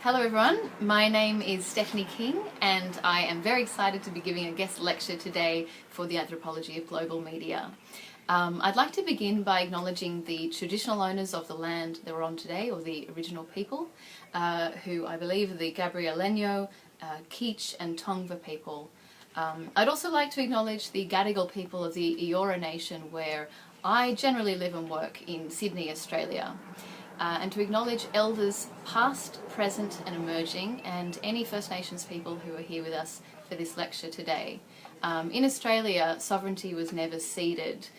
Hello everyone, my name is Stephanie King and I am very excited to be giving a guest lecture today for the Anthropology of Global Media. I'd like to begin by acknowledging the traditional owners of the land that we're on today, or the original people, who I believe are the Gabrieleño, Keech and Tongva people. I'd also like to acknowledge the Gadigal people of the Eora Nation, where I generally live and work in Sydney, Australia. And to acknowledge elders past, present and emerging, and any First Nations people who are here with us for this lecture today. In Australia, sovereignty was never ceded,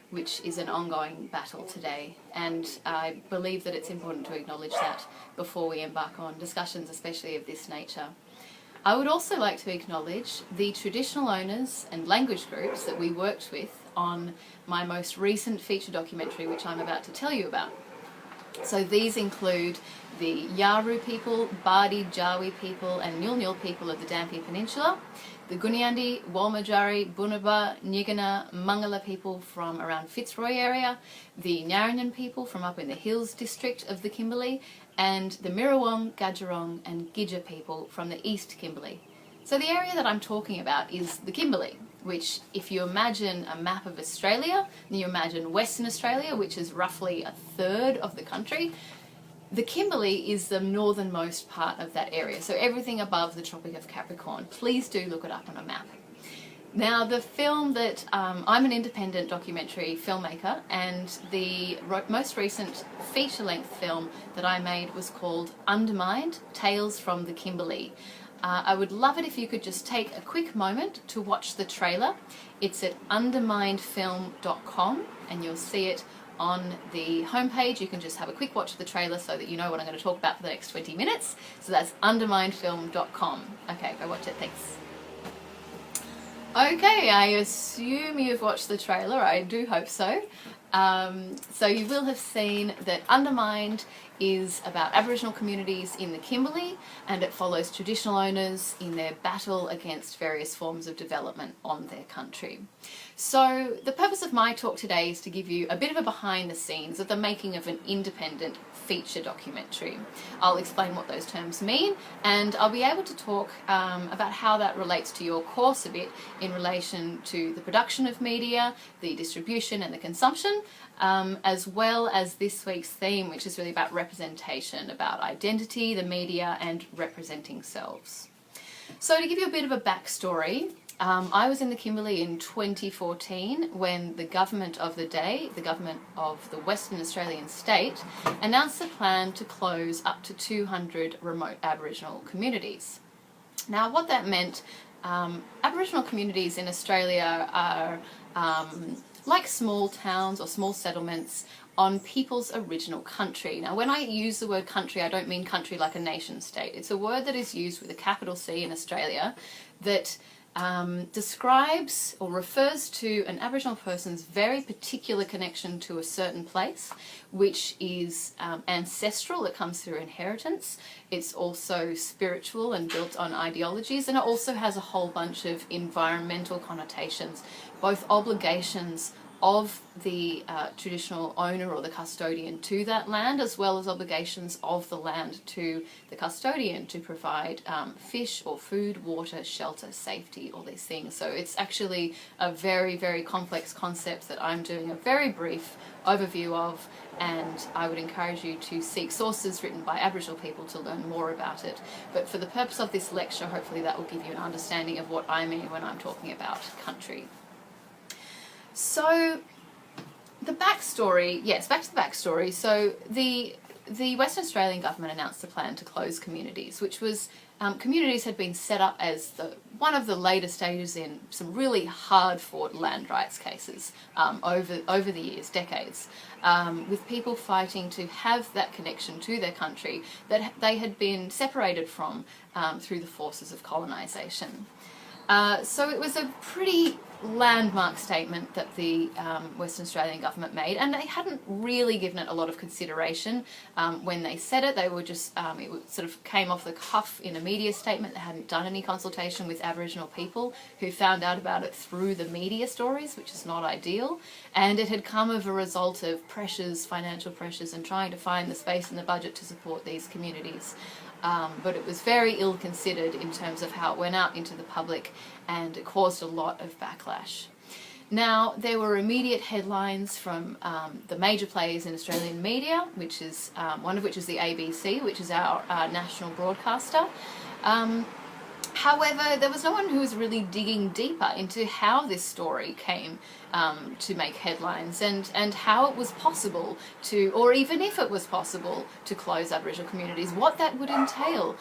which is an ongoing battle today, and I believe that it's important to acknowledge that before we embark on discussions, especially of this nature. I would also like to acknowledge the traditional owners and language groups that we worked with on my most recent feature documentary, which I'm about to tell you about. So these include the Yaru people, Bardi, Jawi people and Nyul Nyul people of the Dampier Peninsula, the Gunyandi, Walmajari, Bunaba, Nyigana, Mangala people from around Fitzroy area, the Nyaranyan people from up in the Hills district of the Kimberley, and the Mirawong, Gadjarong and Gidja people from the East Kimberley. So the area that I'm talking about is the Kimberley, which, if you imagine a map of Australia, and you imagine Western Australia, which is roughly a third of the country, the Kimberley is the northernmost part of that area, so everything above the Tropic of Capricorn. Please do look it up on a map. Now, the film that, I'm an independent documentary filmmaker, and the most recent feature-length film that I made was called Undermined, Tales from the Kimberley. I would love it if you could just take a quick moment to watch the trailer. It's at underminedfilm.com and you'll see it on the homepage. You can just have a quick watch of the trailer so that you know what I'm going to talk about for the next 20 minutes. So that's underminedfilm.com. Okay, go watch it, thanks. Okay, I assume you've watched the trailer, I do hope so. So you will have seen that Undermined is about Aboriginal communities in the Kimberley, and it follows traditional owners in their battle against various forms of development on their country. So the purpose of my talk today is to give you a bit of a behind the scenes of the making of an independent feature documentary. I'll explain what those terms mean, and I'll be able to talk about how that relates to your course a bit in relation to the production of media, the distribution and the consumption, as well as this week's theme, which is really about representation, about identity, the media and representing selves. So to give you a bit of a backstory, I was in the Kimberley in 2014 when the government of the day, the government of the Western Australian state, announced a plan to close up to 200 remote Aboriginal communities. Now what that meant, Aboriginal communities in Australia are like small towns or small settlements on people's original country. Now when I use the word country, I don't mean country like a nation state. It's a word that is used with a capital C in Australia that describes or refers to an Aboriginal person's very particular connection to a certain place, which is ancestral, it comes through inheritance. It's also spiritual and built on ideologies, and it also has a whole bunch of environmental connotations, both obligations of the traditional owner or the custodian to that land, as well as obligations of the land to the custodian to provide fish or food, water, shelter, safety, all these things. So it's actually a very, very complex concept that I'm doing a very brief overview of, and I would encourage you to seek sources written by Aboriginal people to learn more about it. But for the purpose of this lecture, hopefully that will give you an understanding of what I mean when I'm talking about country. So the backstory, yes, back to the backstory. So the Western Australian government announced the plan to close communities, which was, communities had been set up as one of the later stages in some really hard-fought land rights cases over the years, decades, with people fighting to have that connection to their country that they had been separated from through the forces of colonisation. So it was a pretty landmark statement that the Western Australian government made, and they hadn't really given it a lot of consideration when they said it. They were just, it sort of came off the cuff in a media statement. They hadn't done any consultation with Aboriginal people who found out about it through the media stories, which is not ideal, and it had come as a result of pressures, financial pressures, and trying to find the space in the budget to support these communities. But it was very ill-considered in terms of how it went out into the public, and it caused a lot of backlash. Now, there were immediate headlines from the major players in Australian media, which is one of which is the ABC, which is our national broadcaster. However, there was no one who was really digging deeper into how this story came to make headlines, and how it was possible to, or even if it was possible, to close Aboriginal communities, what that would entail.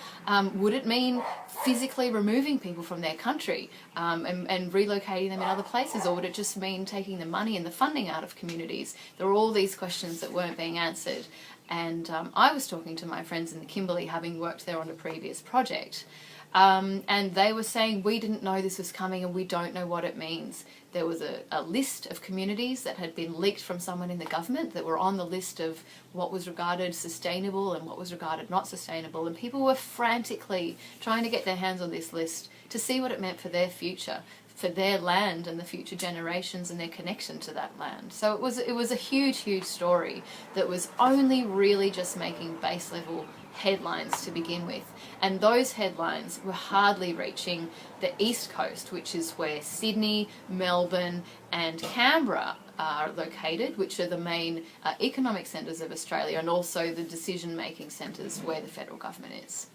Would it mean physically removing people from their country and relocating them in other places, or would it just mean taking the money and the funding out of communities? There were all these questions that weren't being answered, and I was talking to my friends in the Kimberley, having worked there on a previous project. And they were saying, we didn't know this was coming and we don't know what it means. There was a list of communities that had been leaked from someone in the government that were on the list of what was regarded sustainable and what was regarded not sustainable, and people were frantically trying to get their hands on this list to see what it meant for their future, for their land and the future generations and their connection to that land. So it was a huge, huge story that was only really just making base level headlines to begin with, and those headlines were hardly reaching the East Coast, which is where Sydney, Melbourne and Canberra are located, which are the main economic centres of Australia, and also the decision-making centres where the federal government is.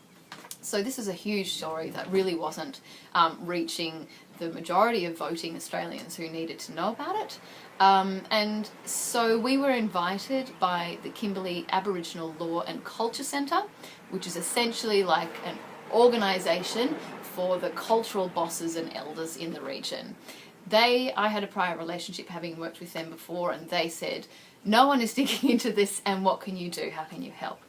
So this is a huge story that really wasn't reaching the majority of voting Australians who needed to know about it. And so we were invited by the Kimberley Aboriginal Law and Culture Centre, which is essentially like an organisation for the cultural bosses and elders in the region. I had a prior relationship having worked with them before, and they said, no one is digging into this, and what can you do? How can you help?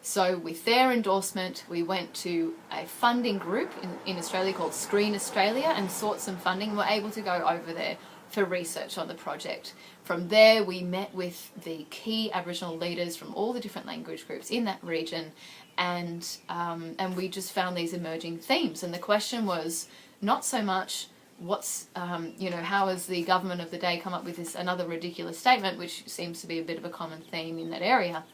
So with their endorsement, we went to a funding group in Australia called Screen Australia and sought some funding. We were able to go over there for research on the project. From there, we met with the key Aboriginal leaders from all the different language groups in that region, and we just found these emerging themes. And the question was not so much how has the government of the day come up with this another ridiculous statement, which seems to be a bit of a common theme in that area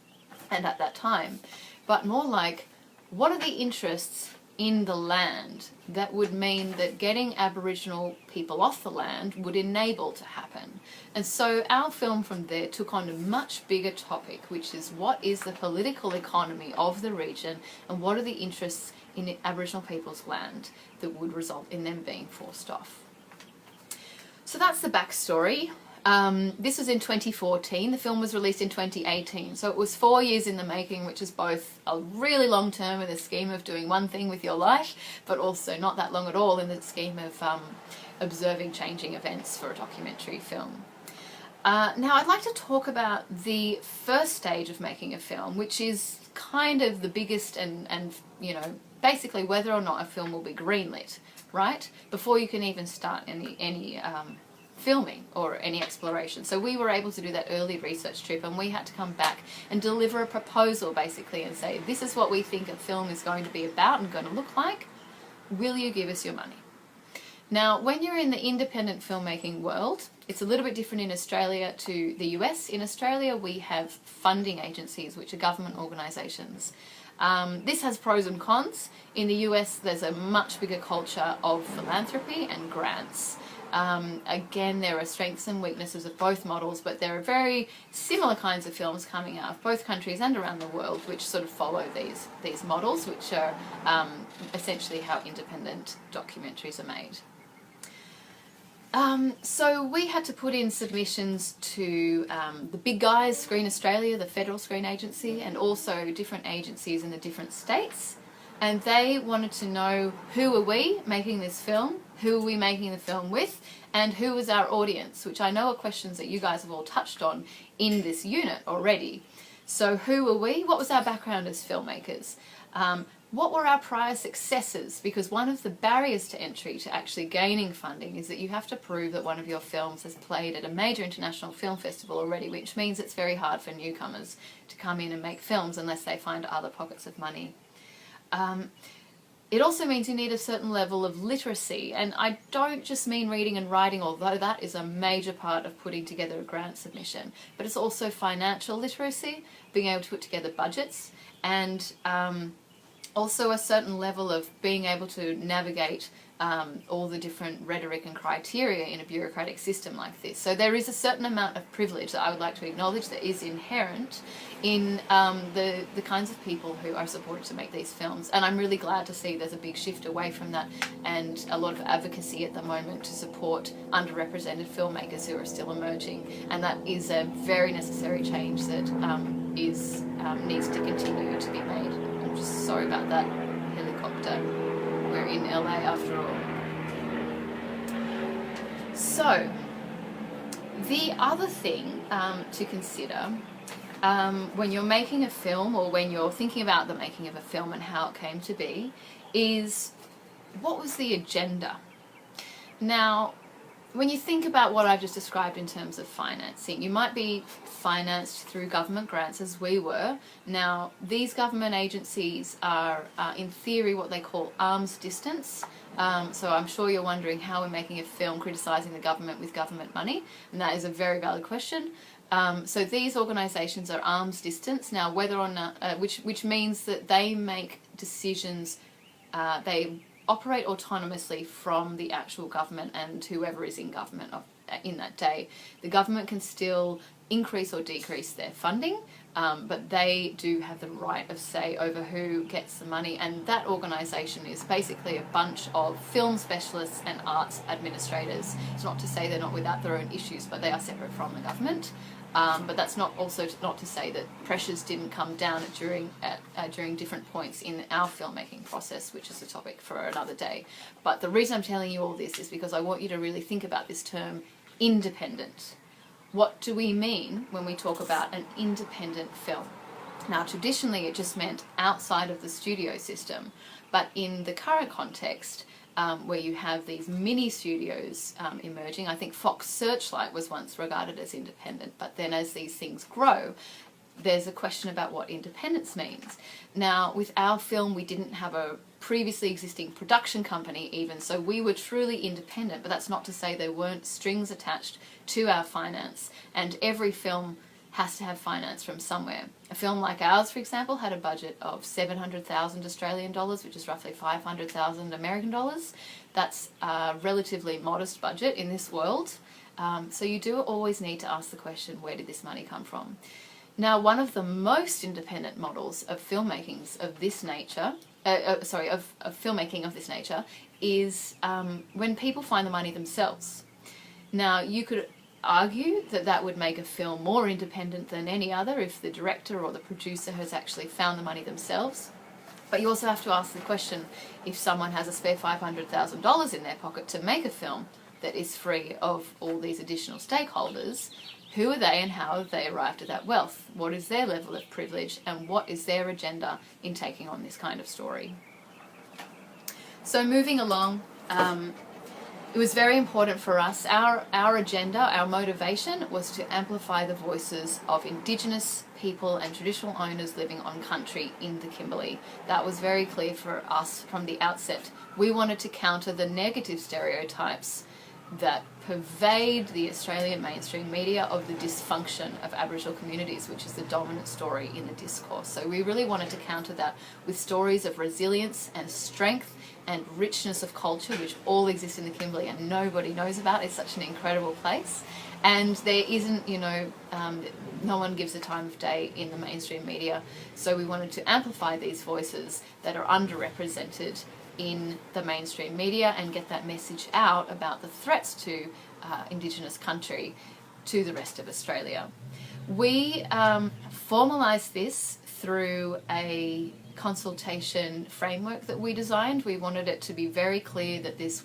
and at that time, but more like, what are the interests in the land that would mean that getting Aboriginal people off the land would enable to happen? And so our film from there took on a much bigger topic, which is what is the political economy of the region and what are the interests in Aboriginal people's land that would result in them being forced off. So that's the backstory. This was in 2014. The film was released in 2018, so it was 4 years in the making, which is both a really long term in the scheme of doing one thing with your life, but also not that long at all in the scheme of observing changing events for a documentary film. Now I'd like to talk about the first stage of making a film, which is kind of the biggest and basically whether or not a film will be greenlit, right? Before you can even start any filming or any exploration. So we were able to do that early research trip, and we had to come back and deliver a proposal basically and say, this is what we think a film is going to be about and going to look like. Will you give us your money? Now, when you're in the independent filmmaking world, it's a little bit different in Australia to the US. In Australia, we have funding agencies, which are government organisations. This has pros and cons. In the US, there's a much bigger culture of philanthropy and grants. Again, there are strengths and weaknesses of both models, but there are very similar kinds of films coming out of both countries and around the world which sort of follow these models, which are essentially how independent documentaries are made. So we had to put in submissions to the big guys, Screen Australia, the federal screen agency, and also different agencies in the different states. And they wanted to know, who are we making this film? Who are we making the film with? And who is our audience? Which I know are questions that you guys have all touched on in this unit already. So who are we? What was our background as filmmakers? what were our prior successes? Because one of the barriers to entry to actually gaining funding is that you have to prove that one of your films has played at a major international film festival already, which means it's very hard for newcomers to come in and make films unless they find other pockets of money. It also means you need a certain level of literacy, and I don't just mean reading and writing, although that is a major part of putting together a grant submission, but it's also financial literacy, being able to put together budgets, and also a certain level of being able to navigate all the different rhetoric and criteria in a bureaucratic system like this. So there is a certain amount of privilege that I would like to acknowledge that is inherent in the kinds of people who are supported to make these films. And I'm really glad to see there's a big shift away from that and a lot of advocacy at the moment to support underrepresented filmmakers who are still emerging. And that is a very necessary change that needs to continue to be made. I'm just sorry about that helicopter. We're in LA after all. So, the other thing to consider when you're making a film, or when you're thinking about the making of a film and how it came to be, is what was the agenda? Now, when you think about what I've just described in terms of financing, you might be financed through government grants, as we were. Now, these government agencies are, in theory, what they call arm's distance. So I'm sure you're wondering how we're making a film criticising the government with government money, and that is a very valid question. So these organisations are arm's distance. Now, whether or not, which means that they make decisions, they operate autonomously from the actual government and whoever is in government in that day. The government can still increase or decrease their funding, but they do have the right of say over who gets the money, and that organisation is basically a bunch of film specialists and arts administrators. It's not to say they're not without their own issues, but they are separate from the government. But that's not to say that pressures didn't come down during different points in our filmmaking process, which is a topic for another day. But the reason I'm telling you all this is because I want you to really think about this term, independent. What do we mean when we talk about an independent film? Now, traditionally it just meant outside of the studio system, but in the current context, where you have these mini studios emerging. I think Fox Searchlight was once regarded as independent, but then as these things grow, there's a question about what independence means. Now, with our film, we didn't have a previously existing production company even, so we were truly independent, but that's not to say there weren't strings attached to our finance, and every film has to have finance from somewhere. A film like ours, for example, had a budget of 700,000 Australian dollars, which is roughly 500,000 American dollars. That's a relatively modest budget in this world. So you do always need to ask the question, where did this money come from? Now, one of the most independent models of filmmaking of this nature, of filmmaking of this nature, is when people find the money themselves. Now, you could argue that that would make a film more independent than any other if the director or the producer has actually found the money themselves. But you also have to ask the question, if someone has a spare $500,000 in their pocket to make a film that is free of all these additional stakeholders, who are they and how have they arrived at that wealth? What is their level of privilege, and what is their agenda in taking on this kind of story? So moving along, it was very important for us. Our agenda, our motivation was to amplify the voices of Indigenous people and traditional owners living on country in the Kimberley. That was very clear for us from the outset. We wanted to counter the negative stereotypes that pervade the Australian mainstream media of the dysfunction of Aboriginal communities, which is the dominant story in the discourse. So we really wanted to counter that with stories of resilience and strength and richness of culture, which all exist in the Kimberley and nobody knows about. It's such an incredible place. And there isn't, no one gives a time of day in the mainstream media. So we wanted to amplify these voices that are underrepresented in the mainstream media and get that message out about the threats to Indigenous country to the rest of Australia. We formalised this through a consultation framework that we designed. We wanted it to be very clear that this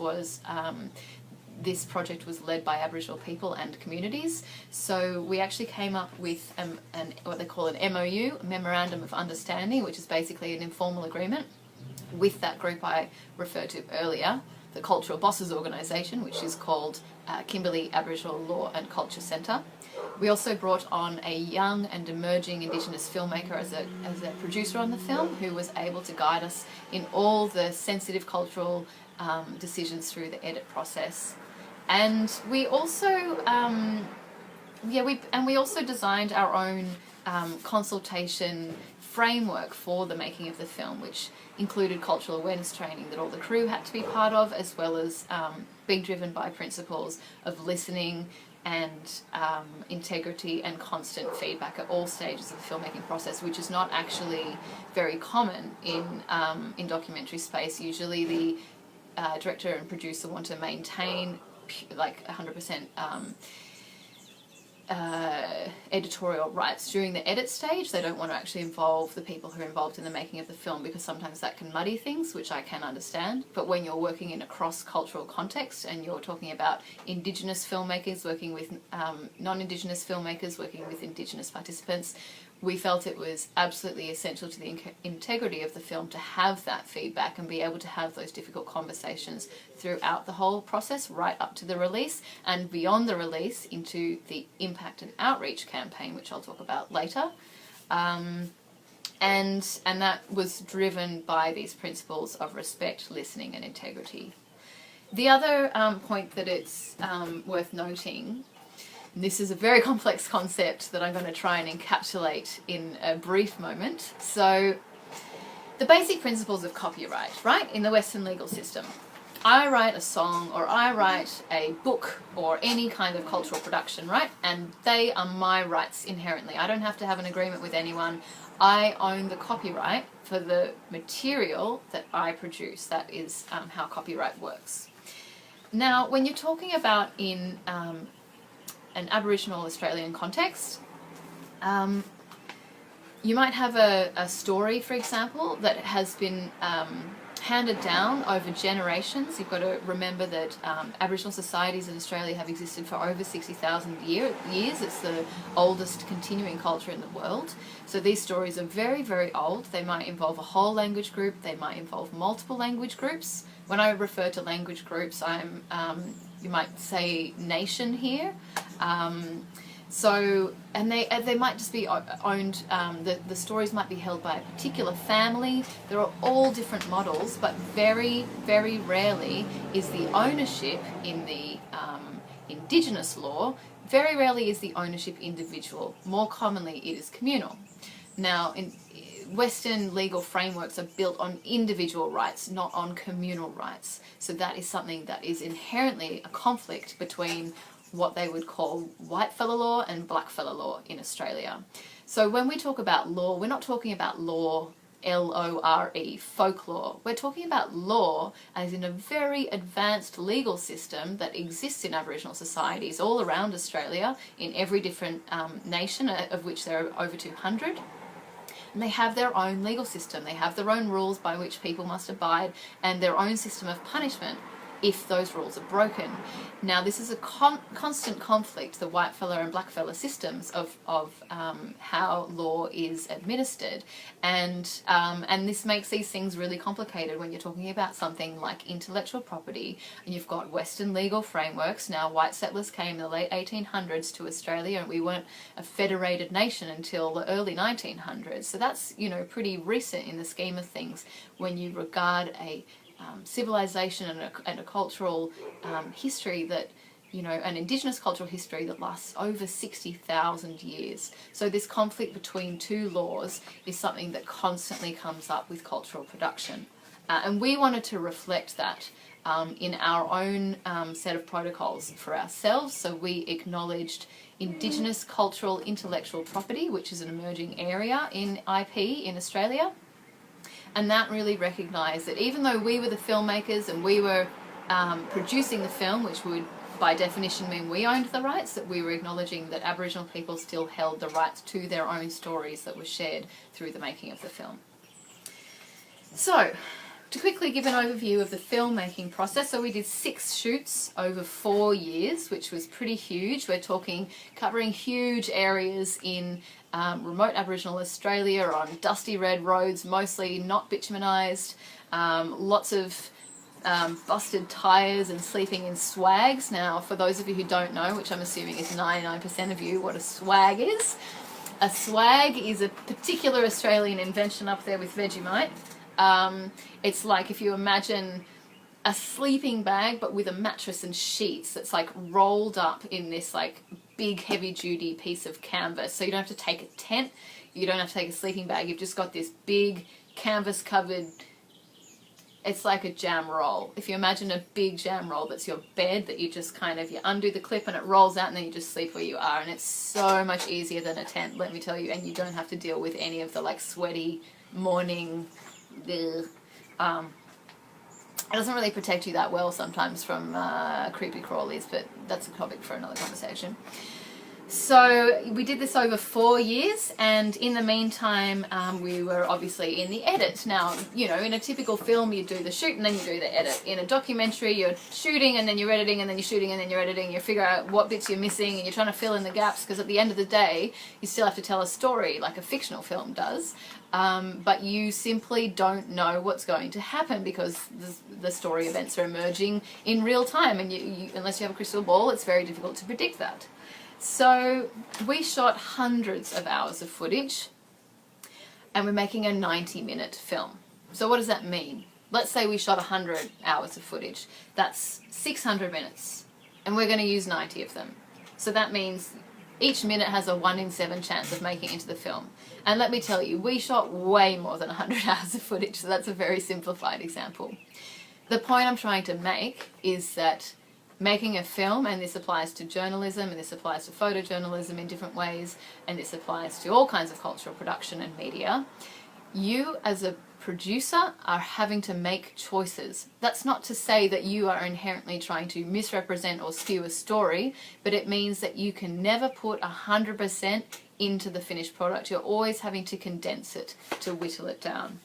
project was led by Aboriginal people and communities. So we actually came up with what they call an MOU, a Memorandum of Understanding, which is basically an informal agreement with that group I referred to earlier, the Cultural Bosses Organisation, which is called Kimberley Aboriginal Law and Culture Centre. We also brought on a young and emerging Indigenous filmmaker as a producer on the film, who was able to guide us in all the sensitive cultural decisions through the edit process. And we also we also designed our own consultation framework for the making of the film, which included cultural awareness training that all the crew had to be part of, as well as being driven by principles of listening and integrity and constant feedback at all stages of the filmmaking process, which is not actually very common in documentary space. Usually the director and producer want to maintain like 100% editorial rights during the edit stage. They don't want to actually involve the people who are involved in the making of the film, because sometimes that can muddy things, which I can understand. But when you're working in a cross-cultural context and you're talking about Indigenous filmmakers working with non-Indigenous filmmakers working with Indigenous participants, we felt it was absolutely essential to the integrity of the film to have that feedback and be able to have those difficult conversations throughout the whole process, right up to the release, and beyond the release into the impact and outreach campaign, which I'll talk about later. And that was driven by these principles of respect, listening, and integrity. The other point that it's worth noting, this is a very complex concept that I'm going to try and encapsulate in a brief moment. So, the basic principles of copyright, right, in the Western legal system. I write a song, or I write a book, or any kind of cultural production, right, and they are my rights inherently. I don't have to have an agreement with anyone. I own the copyright for the material that I produce. That is how copyright works. Now, when you're talking about in an Aboriginal Australian context, you might have a story, for example, that has been handed down over generations. You've got to remember that Aboriginal societies in Australia have existed for over 60,000 years. It's the oldest continuing culture in the world. So these stories are very, very old. They might involve a whole language group. They might involve multiple language groups. When I refer to language groups, you might say nation here. And they might just be owned, the stories might be held by a particular family. There are all different models, but very, very rarely is the ownership in the Indigenous law, very rarely is the ownership individual. More commonly it is communal. Now, in Western legal frameworks are built on individual rights, not on communal rights. So that is something that is inherently a conflict between what they would call whitefella law and blackfella law in Australia. So when we talk about law, we're not talking about law, L-O-R-E, folklore. We're talking about law as in a very advanced legal system that exists in Aboriginal societies all around Australia, in every different nation, of which there are over 200. And they have their own legal system. They have their own rules by which people must abide, and their own system of punishment if those rules are broken. Now, this is a constant conflict, the whitefella and blackfella systems of how law is administered, and this makes these things really complicated when you're talking about something like intellectual property, and you've got Western legal frameworks. Now, white settlers came in the late 1800s to Australia, and we weren't a federated nation until the early 1900s. So that's, pretty recent in the scheme of things when you regard a civilization and a cultural history that, an Indigenous cultural history that lasts over 60,000 years. So this conflict between two laws is something that constantly comes up with cultural production. And we wanted to reflect that in our own set of protocols for ourselves. So we acknowledged Indigenous cultural intellectual property, which is an emerging area in IP in Australia. And that really recognised that even though we were the filmmakers and we were producing the film, which would by definition mean we owned the rights, that we were acknowledging that Aboriginal people still held the rights to their own stories that were shared through the making of the film. So, to quickly give an overview of the filmmaking process, so we did 6 shoots over 4 years, which was pretty huge. We're talking covering huge areas in remote Aboriginal Australia on dusty red roads, mostly not bitumenized, lots of busted tyres and sleeping in swags. Now, for those of you who don't know, which I'm assuming is 99% of you, what a swag is. A swag is a particular Australian invention up there with Vegemite. It's like if you imagine a sleeping bag but with a mattress and sheets that's like rolled up in this like big heavy duty piece of canvas. So you don't have to take a tent, you don't have to take a sleeping bag, you've just got this big canvas covered, it's like a jam roll. If you imagine a big jam roll that's your bed, that you just kind of, you undo the clip and it rolls out and then you just sleep where you are, and it's so much easier than a tent, let me tell you, and you don't have to deal with any of the like sweaty morning. It doesn't really protect you that well sometimes from creepy crawlies, but that's a topic for another conversation. So we did this over 4 years, and in the meantime we were obviously in the edit. Now, you know, in a typical film you do the shoot and then you do the edit. In a documentary you're shooting and then you're editing and then you're shooting and then you're editing. You figure out what bits you're missing and you're trying to fill in the gaps, because at the end of the day you still have to tell a story like a fictional film does. But you simply don't know what's going to happen because the story events are emerging in real time, and unless you have a crystal ball, it's very difficult to predict that. So we shot hundreds of hours of footage, and we're making a 90-minute film. So what does that mean? Let's say we shot 100 hours of footage. That's 600 minutes, and we're going to use 90 of them. So that means each minute has a 1 in 7 chance of making it into the film. And let me tell you, we shot way more than 100 hours of footage, so that's a very simplified example. The point I'm trying to make is that making a film, and this applies to journalism, and this applies to photojournalism in different ways, and this applies to all kinds of cultural production and media, you as a producer are having to make choices. That's not to say that you are inherently trying to misrepresent or skew a story, but it means that you can never put 100% into the finished product. You're always having to condense it, to whittle it down.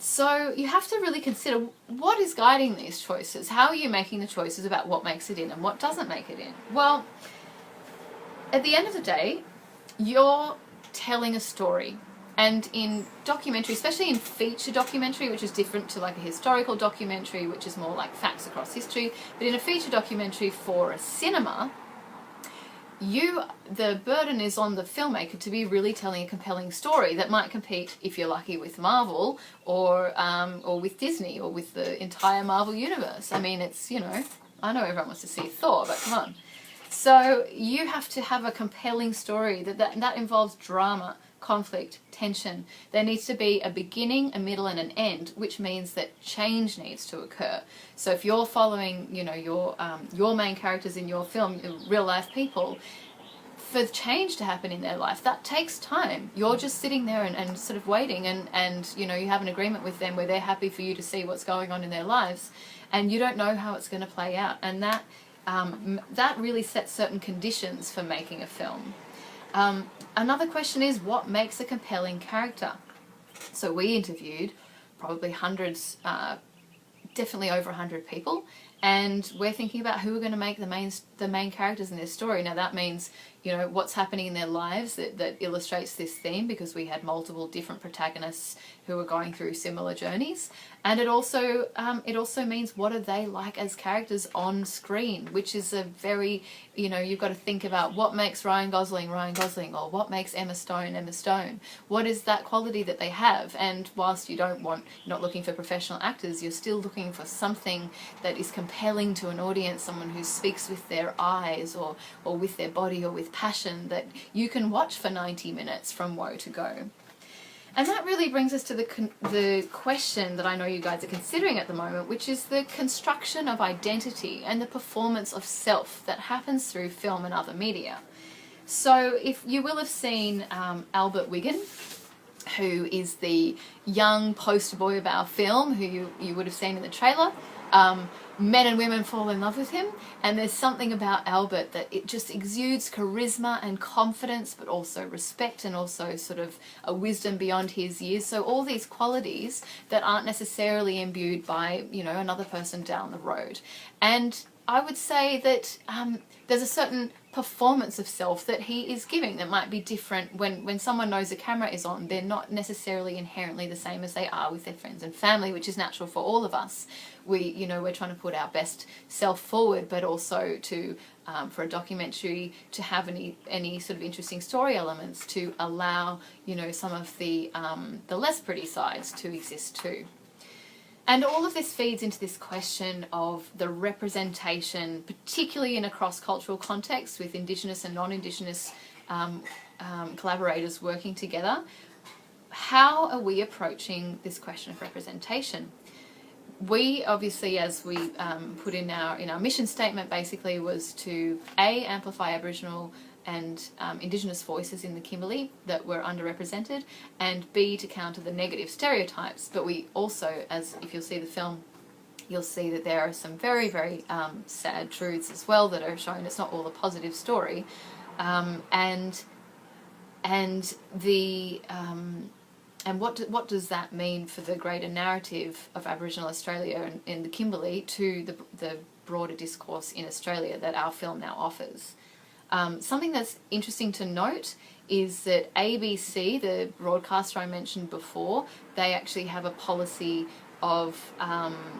So you have to really consider what is guiding these choices. How are you making the choices about what makes it in and what doesn't make it in? Well, at the end of the day, you're telling a story. And in documentary, especially in feature documentary, which is different to like a historical documentary, which is more like facts across history, but in a feature documentary for a cinema, the burden is on the filmmaker to be really telling a compelling story that might compete, if you're lucky, with Marvel or with Disney or with the entire Marvel universe. I mean, it's, you know, I know everyone wants to see Thor, but come on. So you have to have a compelling story that involves drama, conflict, tension. There needs to be a beginning, a middle, and an end, which means that change needs to occur. So if you're following, you know, your main characters in your film, real life people, for change to happen in their life, that takes time. You're just sitting there and sort of waiting, and you know, you have an agreement with them where they're happy for you to see what's going on in their lives, and you don't know how it's going to play out, and that really sets certain conditions for making a film. Another question is, what makes a compelling character? So we interviewed probably hundreds, definitely over 100 people, and we're thinking about who are going to make the main characters in this story. Now that means, you know, what's happening in their lives that illustrates this theme, because we had multiple different protagonists who were going through similar journeys. And it also means, what are they like as characters on screen, which is a very, you know, you've got to think about what makes Ryan Gosling, or what makes Emma Stone. What is that quality that they have? And whilst you're not looking for professional actors, you're still looking for something that is compelling to an audience, someone who speaks with their eyes or with their body or with passion, that you can watch for 90 minutes from woe to go. And that really brings us to the question that I know you guys are considering at the moment, which is the construction of identity and the performance of self that happens through film and other media. So if you will have seen Albert Wiggin, who is the young poster boy of our film, who you would have seen in the trailer. Men and women fall in love with him, and there's something about Albert that it just exudes charisma and confidence, but also respect and also sort of a wisdom beyond his years. So all these qualities that aren't necessarily imbued by, you know, another person down the road. And I would say that there's a certain performance of self that he is giving that might be different when someone knows the camera is on. They're not necessarily inherently the same as they are with their friends and family, which is natural for all of us. We're trying to put our best self forward, but also to for a documentary to have any sort of interesting story elements to allow, you know, some of the less pretty sides to exist too. And all of this feeds into this question of the representation, particularly in a cross-cultural context with Indigenous and non-Indigenous collaborators working together. How are we approaching this question of representation? We obviously, as we put in our mission statement, basically was to amplify Aboriginal and Indigenous voices in the Kimberley that were underrepresented, and B, to counter the negative stereotypes. But we also, as if you'll see the film, you'll see that there are some very, very sad truths as well that are shown. It's not all a positive story, and what does that mean for the greater narrative of Aboriginal Australia in the Kimberley to the broader discourse in Australia that our film now offers? Something that's interesting to note is that ABC, the broadcaster I mentioned before, they actually have a policy of,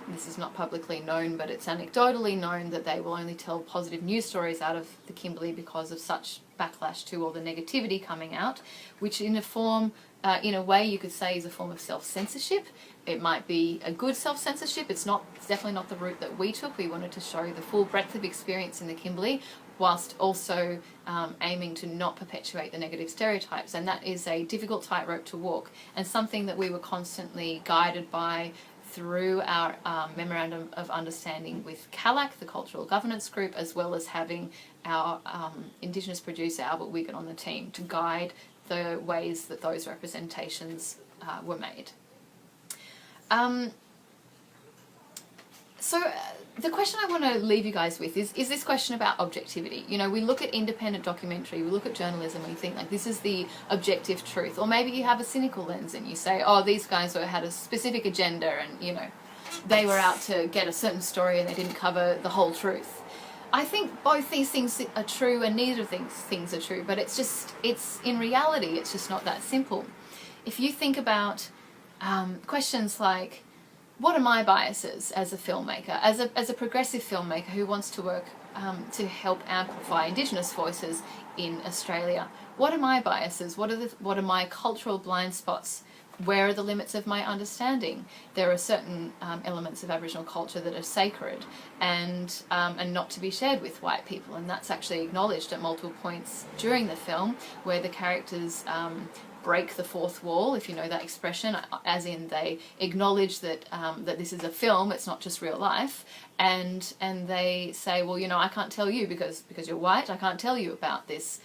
this is not publicly known, but it's anecdotally known, that they will only tell positive news stories out of the Kimberley because of such backlash to all the negativity coming out, which in a way you could say is a form of self-censorship. It might be a good self-censorship. It's definitely not the route that we took. We wanted to show the full breadth of experience in the Kimberley, whilst also aiming to not perpetuate the negative stereotypes. And that is a difficult tightrope to walk, and something that we were constantly guided by through our Memorandum of Understanding with CALAC, the Cultural Governance Group, as well as having our Indigenous producer, Albert Wiggin, on the team to guide the ways that those representations were made. So the question I want to leave you guys with is this question about objectivity. You know, we look at independent documentary, we look at journalism, and we think like this is the objective truth. Or maybe you have a cynical lens and you say, oh, these guys had a specific agenda and, you know, they were out to get a certain story and they didn't cover the whole truth. I think both these things are true and neither of these things are true, but it's in reality, it's just not that simple. If you think about questions like, what are my biases as a filmmaker, as a progressive filmmaker who wants to work to help amplify Indigenous voices in Australia? What are my biases? What are my cultural blind spots? Where are the limits of my understanding? There are certain elements of Aboriginal culture that are sacred and not to be shared with white people, and that's actually acknowledged at multiple points during the film, where the characters break the fourth wall, if you know that expression, as in they acknowledge that that this is a film, it's not just real life, and they say, well, you know, I can't tell you because you're white, I can't tell you about this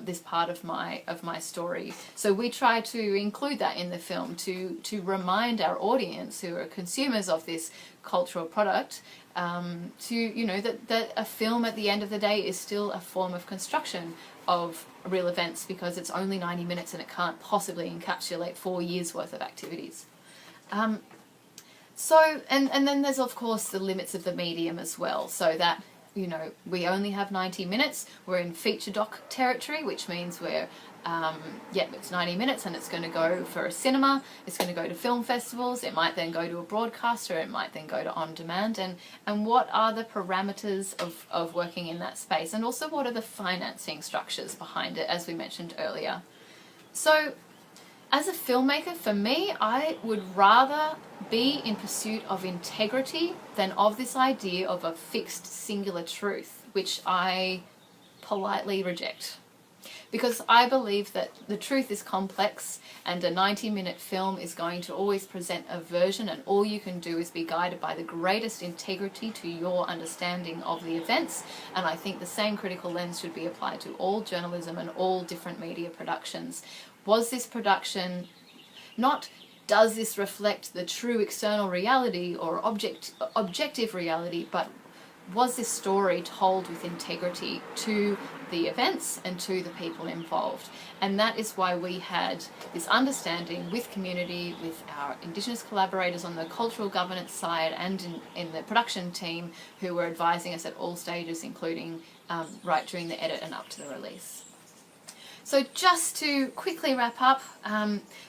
this part of my story. So we try to include that in the film to remind our audience, who are consumers of this cultural product, to, you know, that a film at the end of the day is still a form of construction of real events, because it's only 90 minutes and it can't possibly encapsulate 4 years worth of activities. So, and then there's of course the limits of the medium as well, so that, you know, we only have 90 minutes, we're in feature doc territory, which means we're, it's 90 minutes and it's going to go for a cinema, it's going to go to film festivals, it might then go to a broadcaster, it might then go to on demand, and what are the parameters of working in that space, and also what are the financing structures behind it, as we mentioned earlier. So, as a filmmaker, for me, I would rather be in pursuit of integrity than of this idea of a fixed singular truth, which I politely reject. Because I believe that the truth is complex, and a 90-minute film is going to always present a version, and all you can do is be guided by the greatest integrity to your understanding of the events. And I think the same critical lens should be applied to all journalism and all different media productions. Was this production not does this reflect the true external reality or objective reality, but was this story told with integrity to the events and to the people involved? And that is why we had this understanding with community, with our Indigenous collaborators on the cultural governance side and in the production team who were advising us at all stages, including right during the edit and up to the release. So just to quickly wrap up,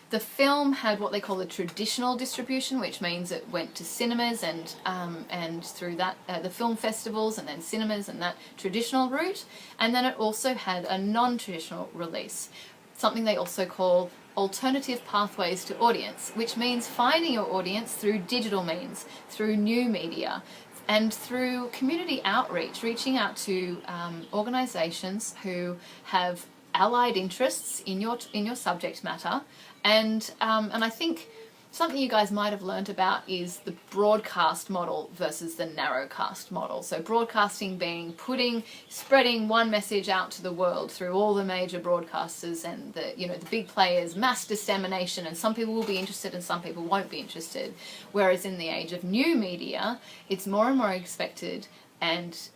the film had what they call a traditional distribution, which means it went to cinemas and through that the film festivals and then cinemas and that traditional route. And then it also had a non-traditional release, something they also call alternative pathways to audience, which means finding your audience through digital means, through new media, and through community outreach, reaching out to organisations who have allied interests in your subject matter, and I think something you guys might have learnt about is the broadcast model versus the narrowcast model. So broadcasting being spreading one message out to the world through all the major broadcasters and the big players, mass dissemination, and some people will be interested and some people won't be interested. Whereas in the age of new media, it's more and more expected and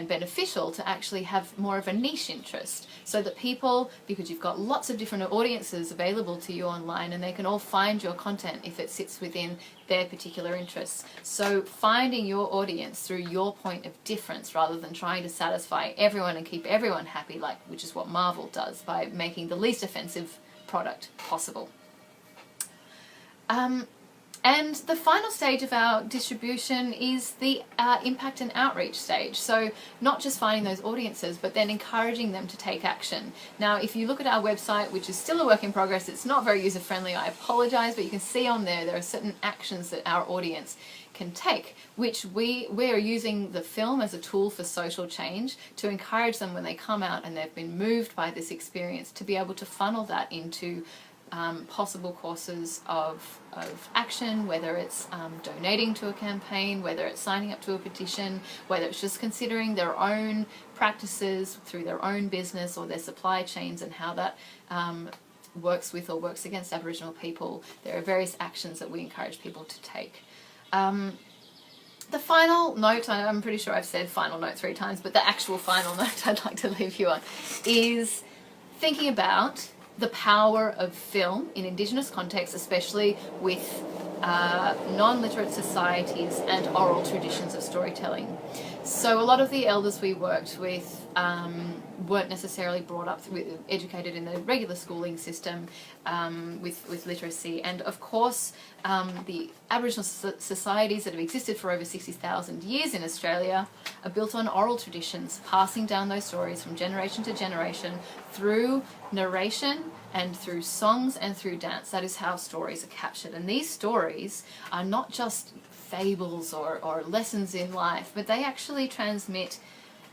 beneficial to actually have more of a niche interest, so that people, because you've got lots of different audiences available to you online, and they can all find your content if it sits within their particular interests. So finding your audience through your point of difference, rather than trying to satisfy everyone and keep everyone happy, which is what Marvel does by making the least offensive product possible. And the final stage of our distribution is the impact and outreach stage. So not just finding those audiences, but then encouraging them to take action. Now, if you look at our website, which is still a work in progress, it's not very user-friendly, I apologize, but you can see on there are certain actions that our audience can take, which we are using the film as a tool for social change to encourage them when they come out and they've been moved by this experience to be able to funnel that into possible courses of action, whether it's donating to a campaign, whether it's signing up to a petition, whether it's just considering their own practices through their own business or their supply chains and how that works with or works against Aboriginal people. There are various actions that we encourage people to take. The final note, I'm pretty sure I've said final note 3 times, but the actual final note I'd like to leave you on is thinking about the power of film in Indigenous contexts, especially with non-literate societies and oral traditions of storytelling. So a lot of the elders we worked with weren't necessarily brought up, educated in the regular schooling system with literacy. And of course, the Aboriginal societies that have existed for over 60,000 years in Australia are built on oral traditions, passing down those stories from generation to generation through narration and through songs and through dance. That is how stories are captured. And these stories are not just fables or lessons in life, but they actually transmit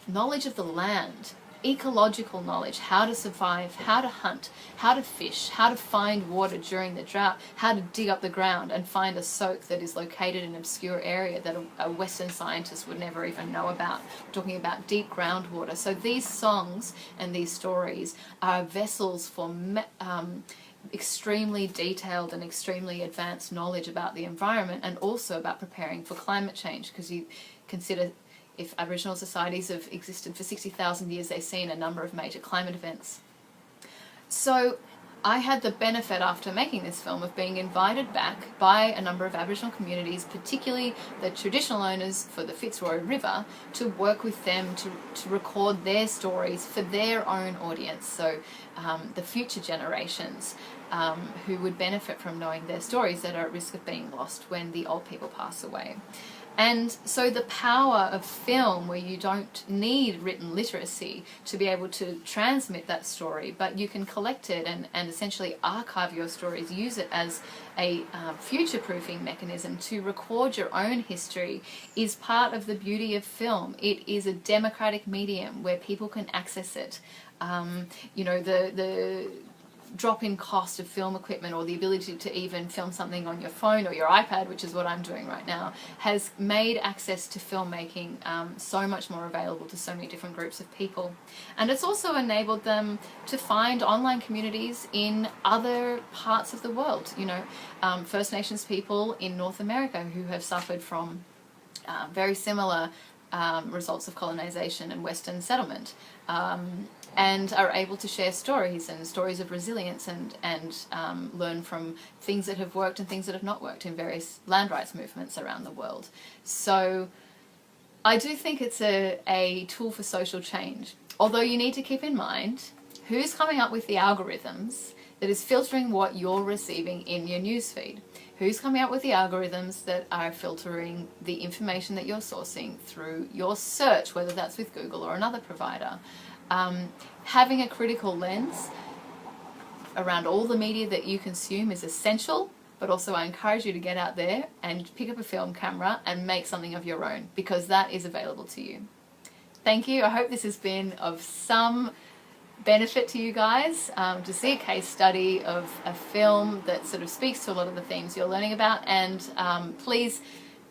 knowledge of the land, ecological knowledge, how to survive, how to hunt, how to fish, how to find water during the drought, how to dig up the ground and find a soak that is located in an obscure area that a Western scientist would never even know about. We're talking about deep groundwater. So these songs and these stories are vessels for extremely detailed and extremely advanced knowledge about the environment, and also about preparing for climate change, because you consider if Aboriginal societies have existed for 60,000 years, they've seen a number of major climate events. So I had the benefit after making this film of being invited back by a number of Aboriginal communities, particularly the traditional owners for the Fitzroy River, to work with them to record their stories for their own audience, so the future generations who would benefit from knowing their stories that are at risk of being lost when the old people pass away. And so the power of film, where you don't need written literacy to be able to transmit that story, but you can collect it and essentially archive your stories, use it as a future-proofing mechanism to record your own history, is part of the beauty of film. It is a democratic medium where people can access it. drop-in cost of film equipment, or the ability to even film something on your phone or your iPad, which is what I'm doing right now, has made access to filmmaking so much more available to so many different groups of people. And it's also enabled them to find online communities in other parts of the world. You know, First Nations people in North America who have suffered from very similar results of colonization and Western settlement, and are able to share stories and stories of resilience, and learn from things that have worked and things that have not worked in various land rights movements around the world. So I do think it's a tool for social change, although you need to keep in mind who's coming up with the algorithms that is filtering what you're receiving in your newsfeed. Who's coming up with the algorithms that are filtering the information that you're sourcing through your search, whether that's with Google or another provider. Having a critical lens around all the media that you consume is essential, but also I encourage you to get out there and pick up a film camera and make something of your own, because that is available to you. Thank you. I hope this has been of some benefit to you guys, to see a case study of a film that sort of speaks to a lot of the themes you're learning about. And please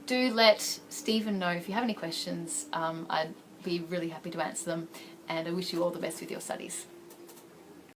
do let Stephen know if you have any questions. I'd be really happy to answer them, and I wish you all the best with your studies.